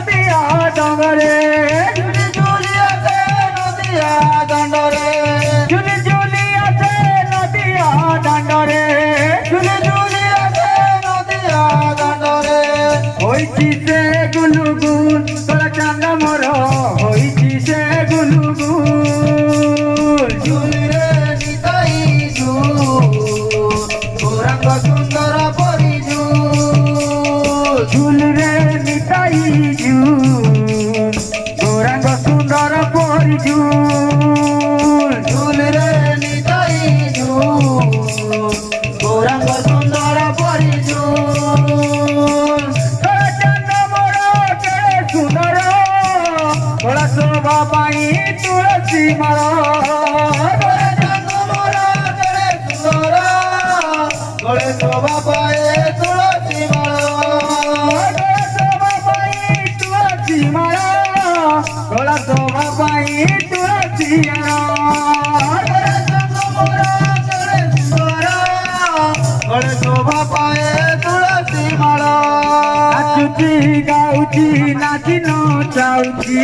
নদিয়া ডঙ্গরে ঝুলি ঝুলি আছে নদিয়া দণ্ডরে ঝুলি ঝুলি আছে নদিয়া ডান্ডরে ঝুলি ঝুলি আছে নদিয়া দণ্ডরে হইছি সে গুলুগুল তোরা চান্দ মোর হইছি সে গুলুগুল ঝুলি রে নিতাই গৌরাঙ্গ সুন্দর পরিজুল ঝুল রে নিতাই ঝুল গৌরাঙ্গ সুন্দর পরিঝুল ঝুল রে নিতাই গৌরাঙ্গ সুন্দর পরিজুল তোরা চান্দ মোর কেড়ে সুন্দর তোরা শোভা পাই তুলসী মার গড়ে চাঁদ মোরা গড়ে সুন্দর গড়ে শোভা পায়ে তুলসী মালা তোরা শোভা পাই তুলসী গড়ে চাঁদ মোরা গড়ে সুন্দর গড়ে শোভা পায়ে তুলসী মালা নাচুছি গাউছি নাচি নচাউছি